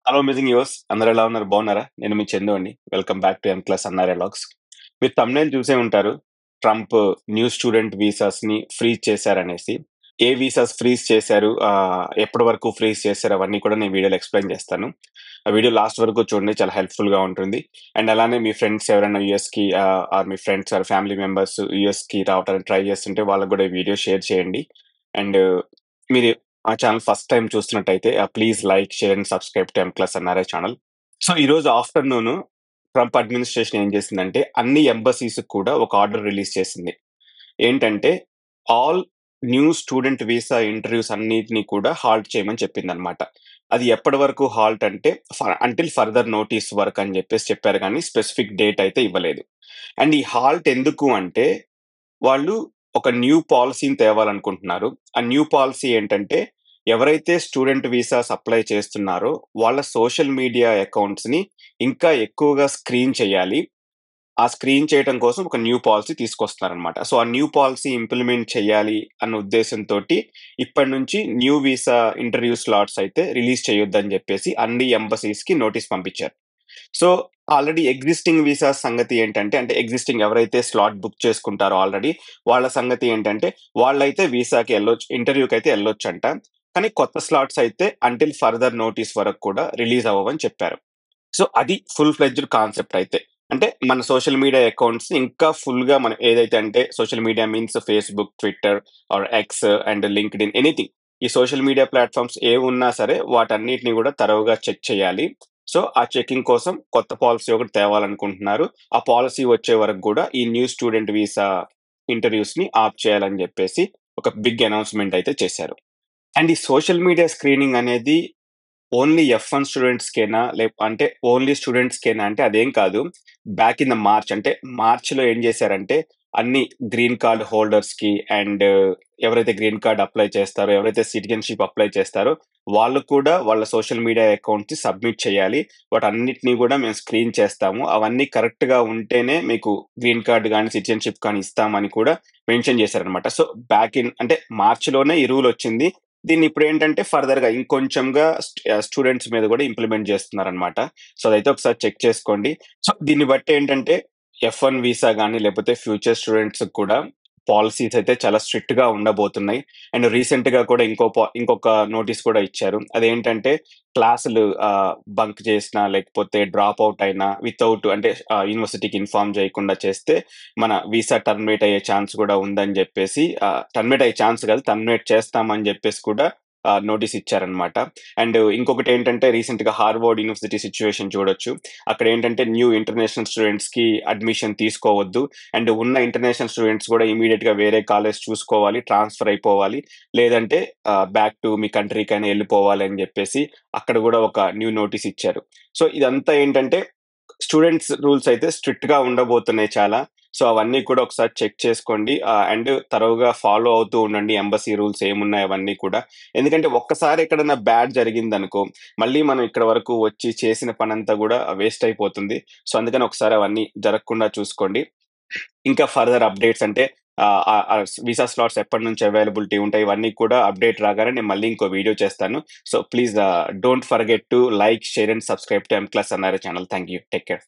Hello amazing yours అందరూ ఎలా ఉన్నారు? బాగున్నారా? నేను మీ చందు అండి. Welcome back to class Annare vlogs. మీరు థంబ్‌నెయిల్ చూసే ఉంటారు. ట్రంప్ న్యూ స్టూడెంట్ వీసాస్‌ని ఫ్రీజ్ చేశారనేసి. ఏ వీసాస్ ఫ్రీజ్ చేశారు? ఎప్పటి వరకు ఫ్రీజ్ చేశారు? అవన్నీ కూడా నేను వీడియోలో ఎక్స్‌ప్లెయిన్ చేస్తాను. ఆ వీడియో లాస్ట్ వరకు చూడండి. చాలా హెల్ప్‌ఫుల్‌గా ఉంటుంది. అండ్ అలానే మీ ఫ్రెండ్స్ ఎవరైనా యూఎస్‌కి ఆర్ మీ ఫ్రెండ్స్ ఆర్ ఫ్యామిలీ మెంబర్స్ యూఎస్‌కి రావడానికి ట్రై చేస్తుంటే వాళ్ళకి కూడా ఈ వీడియో షేర్ చేయండి. అండ్ మీరు మా ఛానల్ ఫస్ట్ టైమ్ చూస్తున్నట్టయితే please like, share and subscribe to class అన్నారే ఛానల్. సో ఈరోజు ఆఫ్టర్‌నూన్ ట్రంప్ అడ్మినిస్ట్రేషన్ ఏం చేసిందంటే అన్ని ఎంబసీస్‌కి కూడా ఒక ఆర్డర్ రిలీజ్ చేసింది. ఏంటంటే all new student visa interviews అన్నిటిని కూడా హాల్ట్ చేయమని చెప్పిందనమాట. అది ఎప్పటి వరకు హాల్ట్ అంటే అంటిల్ ఫర్దర్ నోటీస్ వరకు అని చెప్పారు గానీ స్పెసిఫిక్ డేట్ అయితే ఇవ్వలేదు. అండ్ ఈ హాల్ట్ ఎందుకు అంటే వాళ్ళు ఒక న్యూ పాలిసీని తేవాలనుకుంటున్నారు. ఆ న్యూ పాలిసీ ఏంటంటే ఎవరైతే స్టూడెంట్ వీసాస్ అప్లై చేస్తున్నారో వాళ్ళ సోషల్ మీడియా అకౌంట్స్‌ని ఇంకా ఎక్కువగా స్క్రీన్ చేయాలి. ఆ స్క్రీన్ చేయటం కోసం ఒక న్యూ పాలిసీ తీసుకొస్తున్నారనమాట. సో, ఆ న్యూ పాలిసీ ఇంప్లిమెంట్ చేయాలి అన్న ఉద్దేశంతోటి ఇప్పటి నుంచి న్యూ వీసా ఇంటర్వ్యూ స్లాట్స్ అయితే రిలీజ్ చేయొద్దని జెప్పేసి అన్ని ఎంబసీస్‌కి నోటీస్ పంపించారు. సో, ఆల్రెడీ ఎగ్జిస్టింగ్ వీసాస్ సంగతి ఏంటంటే, అంటే ఎగ్జిస్టింగ్ ఎవరైతే స్లాట్ బుక్ చేసుకుంటారో ఆల్రెడీ, వాళ్ళ సంగతి ఏంటంటే, వాళ్ళైతే వీసాకి ఇంటర్వ్యూకైతే ఎళ్ళొచ్చంట. కానీ కొత్త స్లాట్స్ అయితే అంటిల్ ఫర్దర్ నోటీస్ వరకు కూడా రిలీజ్ అవ్వవని చెప్పారు. సో, అది ఫుల్ ఫ్లెడ్జ్డ్ కాన్సెప్ట్ అయితే. అంటే మన సోషల్ మీడియా అకౌంట్స్ ఇంకా ఫుల్‌గా మనం ఏదైతే అంటే social media means Facebook, Twitter or X and LinkedIn anything. ఈ సోషల్ మీడియా ప్లాట్‌ఫార్మ్స్ ఏవున్నా సరే వాటన్నిటిని గూడా థరోగా చెక్ చేయాలి. సో, ఆ చెకింగ్ కోసం కొత్త పాలిసీ ఒకటి తేవాలనుకుంటున్నారు. ఆ పాలిసీ వచ్చే వరకు గూడా ఈ న్యూ స్టూడెంట్ వీసా ఇంటర్వ్యూస్‌ని ఆప్ చేయాలని జెప్పేసి ఒక బిగ్ అనౌన్స్‌మెంట్ అయితే చేశారు. అండ్ ఈ సోషల్ మీడియా స్క్రీనింగ్ అనేది ఓన్లీ ఎఫ్1 స్టూడెంట్స్‌కేనా? అంటే ఓన్లీ స్టూడెంట్స్‌కేనా అంటే అదేం కాదు. బ్యాక్ ఇన్ ద మార్చ్ అంటే మార్చ్‌లో ఏం చేశారంటే అన్ని గ్రీన్ కార్డ్ హోల్డర్స్‌కి అండ్ ఎవరైతే గ్రీన్ కార్డ్ అప్లై చేస్తారో, ఎవరైతే సిటిజన్‌షిప్ అప్లై చేస్తారో వాళ్ళు కూడా వాళ్ళ సోషల్ మీడియా అకౌంట్స్‌ని సబ్మిట్ చేయాలి. వాటన్నిటిని కూడా మేము స్క్రీన్ చేస్తాము. అవన్నీ కరెక్ట్‌గా ఉంటేనే మీకు గ్రీన్ కార్డ్ గాని, సిటిజన్‌షిప్ కానీ ఇస్తామని కూడా మెన్షన్ చేశారనమాట. సో, బ్యాక్ ఇన్ అంటే మార్చ్‌లోనే ఈ రూల్ వచ్చింది. దీన్ని ఇప్పుడేంటంటే ఫర్దర్‌గా ఇంకొంచెంగా స్టూడెంట్స్ మీద గూడా ఇంప్లిమెంట్ జేస్తున్నారనమాట. సో, అదైతే ఒకసారి చెక్ చేసుకోండి. సో, దీన్ని బట్టి ఏంటంటే ఎఫ్1 వీసా గాని, లేపోతే ఫ్యూచర్ స్టూడెంట్స్‌కి కూడా పాలిసీస్ అయితే చాలా స్ట్రిక్ట్‌గా ఉండబోతున్నాయి. అండ్ రీసెంట్‌గా కూడా ఇంకొక నోటీస్ కూడా ఇచ్చారు. అదేంటంటే క్లాసులు బంక్ చేసినా, లేకపోతే డ్రాప్ ఔట్ అయినా వితౌట్ అంటే యూనివర్సిటీకి ఇన్ఫార్మ్ జేయకుండా చేస్తే మన వీసా టర్మినేట్ అయ్యే ఛాన్స్ గూడా ఉందని జెప్పేసి టర్మినేట్ అయ్యే ఛాన్స్ కాదు, టర్మినేట్ చేస్తామని జెప్పేసి కూడా నోటీస్ ఇచ్చారనమాట. అండ్ ఇంకొకటేంటంటే రీసెంట్‌గా హార్వర్డ్ యూనివర్సిటీ సిట్యుయేషన్ చూడొచ్చు. అక్కడేంటంటే న్యూ ఇంటర్నేషనల్ స్టూడెంట్స్‌కి అడ్మిషన్ తీసుకోవద్దు. అండ్ ఉన్న ఇంటర్నేషనల్ స్టూడెంట్స్ గూడా ఇమ్మీడియేట్‌గా వేరే కాలేజ్ చూసుకోవాలి, ట్రాన్స్‌ఫర్ అయిపోవాలి. లేదంటే బ్యాక్ టు మీ కంట్రీకైనా ఎళ్ళిపోవాలి అని జెప్పేసి అక్కడ గూడా ఒక న్యూ నోటీస్ ఇచ్చారు. సో, ఇదంతా ఏంటంటే స్టూడెంట్స్ రూల్స్ అయితే స్ట్రిక్ట్‌గా ఉండబోతున్నాయి చాలా. సో, అవన్నీ కూడా ఒకసారి చెక్ చేసుకోండి. అండ్ థరోగా ఫాలో అవుతూ ఉండండి ఎంబసీ రూల్స్ ఏమున్నాయి అవన్నీ కూడా. ఎందుకంటే ఒక్కసారి ఎక్కడన్నా బ్యాడ్ జరిగిందనుకో, మళ్ళీ మనం ఇక్కడ వరకు వచ్చి చేసిన పనంతా గూడా వేస్ట్ అయిపోతుంది. సో, అందుకని ఒకసారి అవన్నీ జరగకుండా చూసుకోండి. ఇంకా ఫర్దర్ అప్డేట్స్ అంటే వీసా స్లాట్స్ ఎప్పటినుంచి అవైలబిలిటీ ఉంటాయి ఇవన్నీ కూడా అప్డేట్ రాగానే నేను మళ్ళీ ఇంకో వీడియో చేస్తాను. So, please don't forget to like, share and subscribe to class అన్నారే channel. Thank you. Take care.